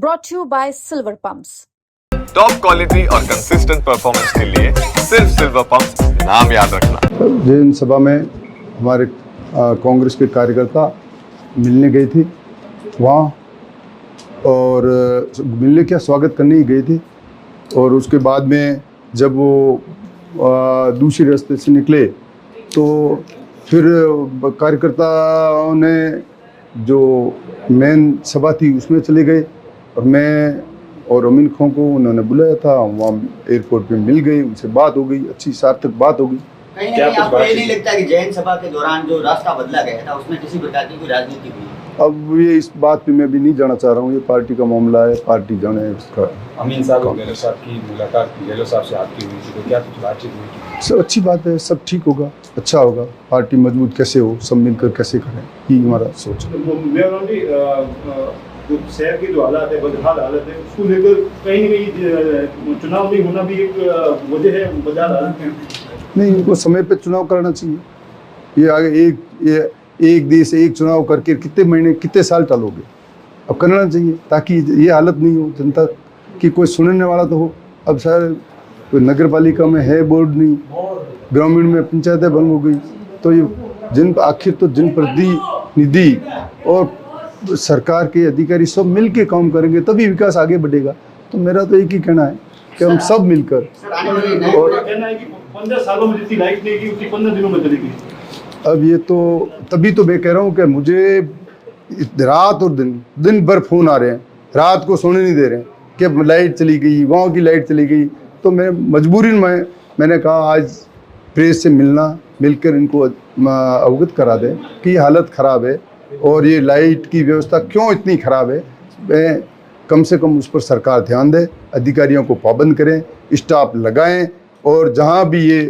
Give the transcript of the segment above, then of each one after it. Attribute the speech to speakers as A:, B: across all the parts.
A: brought to you by Silver Pumps.
B: Top quality और consistent performance के लिए सिर्फ सिल्वर पंप्स नाम याद रखना।
C: जैन सभा में हमारे कांग्रेस के कार्यकर्ता मिलने गए थे वहाँ, और मिलने क्या स्वागत करने ही गए थे। और उसके बाद में जब वो दूसरे रास्ते से निकले तो फिर कार्यकर्ताओं ने जो मेन सभा थी उसमें चले गए, और मैं और अमीन खां को उन्होंने बुलाया था, वहाँ एयरपोर्ट पे मिल गए, उनसे बात हो गई, अच्छी सार्थक बात हो गई।
D: कहीं ना कहीं आपको ये नहीं लगता कि जैन सभा के दौरान जो रास्ता बदला गया था उसमें किसी प्रकार की कोई राजनीति हुई?
C: अब ये इस बात पे मैं भी नहीं जाना चाह रहा हूँ, ये पार्टी का मामला है, पार्टी जाने उसका।
E: अमीन साहब और गहलोत साहब की मुलाकात गहलोत साहब से आपकी हुई थी, तो क्या कुछ बातचीत हुई थी?
C: सब अच्छी बात है, सब ठीक होगा, अच्छा होगा। पार्टी मजबूत कैसे हो, सब मिलकर कैसे करें, ये हमारा सोच है।
F: शहर की जो हालात है, बदहाल हालत है, उसको लेकर कहीं न कहीं चुनाव नहीं होना भी एक वजह है, बदहाल हालत है।
C: नहीं, इनको समय पे चुनाव कराना चाहिए। ये आगे एक देश एक चुनाव करके कितने महीने कितने साल टालोगे? अब करना चाहिए ताकि ये हालत नहीं हो, जनता की कोई सुनने वाला तो हो। अब सर कोई नगर पालिका में है बोर्ड नहीं, ग्रामीण में पंचायतें बंद हो गई, तो ये आखिर तो जनप्रतिनिधि और सरकार के अधिकारी सब मिल के काम करेंगे तभी विकास आगे बढ़ेगा। तो मेरा तो एक ही कहना है कि हम सब मिलकर,
F: और कहना है कि 15 सालों में जितनी लाइट नहीं की उतनी 15 दिनों में चलेगी।
C: अब ये तो तभी तो मैं कह रहा हूँ कि मुझे रात और दिन भर फोन आ रहे हैं, रात को सोने नहीं दे रहे हैं कि लाइट चली गई, वहाँ की लाइट चली गई। तो मैं मजबूरी में मैंने कहा आज प्रेस से मिलकर इनको अवगत करा दें कि ये हालत ख़राब है और ये लाइट की व्यवस्था क्यों इतनी ख़राब है। मैं कम से कम उस पर सरकार ध्यान दे, अधिकारियों को पाबंद करें, स्टाफ लगाएं, और जहां भी ये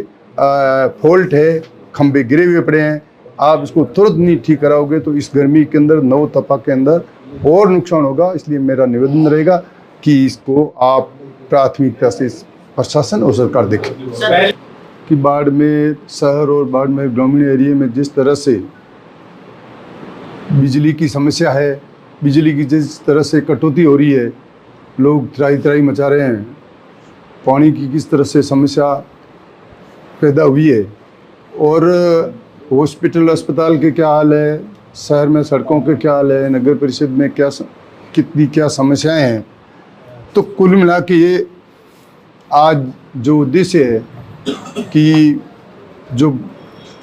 C: फॉल्ट है, खंभे गिरे हुए पड़े हैं, आप इसको तुरंत नहीं ठीक कराओगे तो इस गर्मी के अंदर, नौ तपा के अंदर और नुकसान होगा। इसलिए मेरा निवेदन रहेगा कि इसको आप प्राथमिकता से प्रशासन और सरकार देखें कि बाड़मेर शहर और बाड़मेर ग्रामीण एरिया में जिस तरह से बिजली की समस्या है, बिजली की जिस तरह से कटौती हो रही है, लोग त्राही मचा रहे हैं, पानी की किस तरह से समस्या पैदा हुई है, और हॉस्पिटल अस्पताल के क्या हाल है, शहर में सड़कों के क्या हाल है, नगर परिषद में क्या समस्याएं हैं। तो कुल मिला के ये आज जो उद्देश्य है कि जो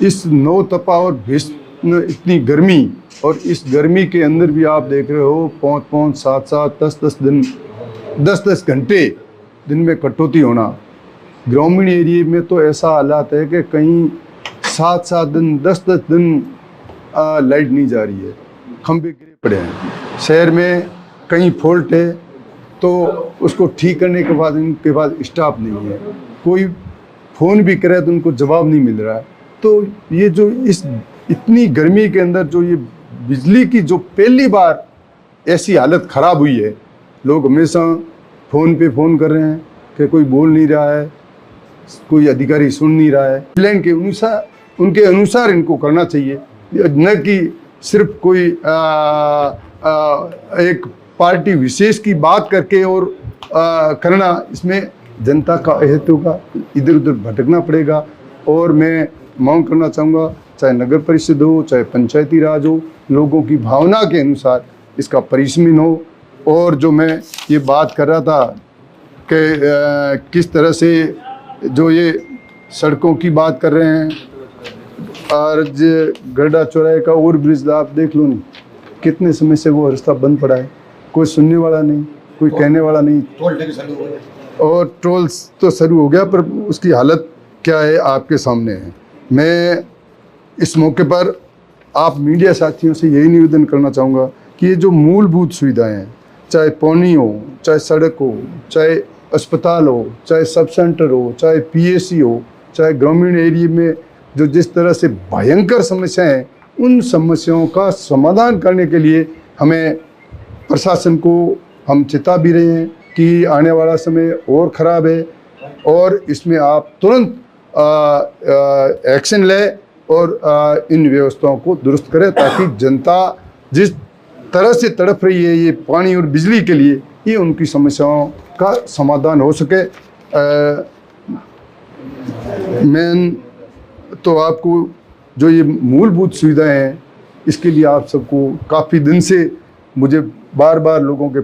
C: इस नौ तपा और भीषण इतनी गर्मी, और इस गर्मी के अंदर भी आप देख रहे हो 5-5, 7-7, 10-10 घंटे दिन में कटौती होना। ग्रामीण एरिया में तो ऐसा हालात है कि कहीं 7-7 दिन, 10-10 दिन लाइट नहीं जा रही है, खंभे गिरे पड़े हैं। शहर में कहीं फॉल्ट है तो उसको ठीक करने के बाद इनके पास स्टाफ नहीं है, कोई फ़ोन भी करे तो उनको जवाब नहीं मिल रहा है। तो ये जो इस इतनी गर्मी के अंदर जो ये बिजली की जो पहली बार ऐसी हालत ख़राब हुई है, लोग हमेशा फ़ोन पे फ़ोन कर रहे हैं कि कोई बोल नहीं रहा है, कोई अधिकारी सुन नहीं रहा है। प्लान के अनुसार, उनके अनुसार इनको करना चाहिए, न कि सिर्फ कोई एक पार्टी विशेष की बात करके और करना। इसमें जनता का हेतु का इधर उधर भटकना पड़ेगा। और मैं मांग करना चाहूँगा, चाहे नगर परिषद हो, चाहे पंचायती राज हो, लोगों की भावना के अनुसार इसका परिसीमन हो। और जो मैं ये बात कर रहा था कि किस तरह से जो ये सड़कों की बात कर रहे हैं, और गड्ढा चौराहे का ओवर ब्रिज आप देख लो नहीं, कितने समय से वो रास्ता बंद पड़ा है, कोई सुनने वाला नहीं, कोई कहने वाला नहीं। और टोल्स तो शुरू हो गया, पर उसकी हालत क्या है आपके सामने है। मैं इस मौके पर आप मीडिया साथियों से यही निवेदन करना चाहूँगा कि ये जो मूलभूत सुविधाएं हैं, चाहे पानी हो, चाहे सड़क हो, चाहे अस्पताल हो, चाहे सब सेंटर हो, चाहे पीएससी हो, चाहे ग्रामीण एरिया में जो जिस तरह से भयंकर समस्याएं हैं, उन समस्याओं का समाधान करने के लिए हमें प्रशासन को हम चेता भी रहे हैं कि आने वाला समय और ख़राब है, और इसमें आप तुरंत एक्शन लें और इन व्यवस्थाओं को दुरुस्त करें, ताकि जनता जिस तरह से तड़प रही है ये पानी और बिजली के लिए, ये उनकी समस्याओं का समाधान हो सके। मेन तो आपको जो ये मूलभूत सुविधाएं हैं, इसके लिए आप सबको काफ़ी दिन से मुझे बार बार लोगों के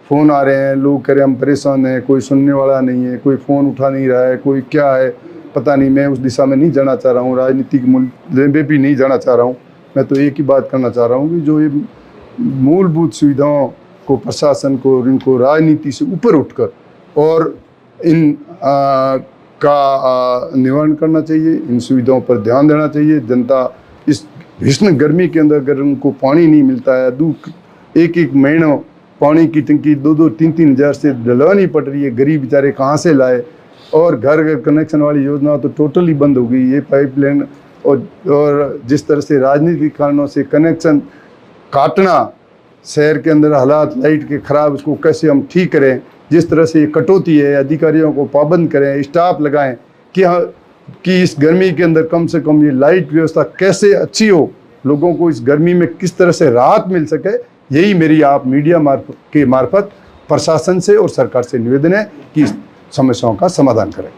C: फ़ोन आ रहे हैं, लोग कह रहे हैं हम परेशान हैं, कोई सुनने वाला नहीं है, कोई फ़ोन उठा नहीं रहा है, कोई क्या है पता नहीं। मैं उस दिशा में नहीं जाना चाह रहा हूँ, राजनीतिक मूल्य में भी नहीं जाना चाह रहा हूँ। मैं तो एक ही बात करना चाह रहा हूँ कि जो ये मूलभूत सुविधाओं को प्रशासन को इनको राजनीति से ऊपर उठकर और इन का निवारण करना चाहिए, इन सुविधाओं पर ध्यान देना चाहिए। जनता इस भीषण गर्मी के अंदर अगर उनको पानी नहीं मिलता है, एक महीनों पानी की टंकी 2-2, 3-3 हज़ार से डलवानी पड़ रही है, गरीब बेचारे कहाँ से लाए। और घर कनेक्शन वाली योजना तो टोटली बंद हो गई। ये पाइपलाइन और जिस तरह से राजनीतिक कारणों से कनेक्शन काटना, शहर के अंदर हालात लाइट के ख़राब, उसको कैसे हम ठीक करें, जिस तरह से ये कटौती है, अधिकारियों को पाबंद करें, स्टाफ लगाएं कि इस गर्मी के अंदर कम से कम ये लाइट व्यवस्था कैसे अच्छी हो, लोगों को इस गर्मी में किस तरह से राहत मिल सके। यही मेरी आप मीडिया के मार्फत प्रशासन से और सरकार से निवेदन है कि इस समस्याओं का समाधान करें।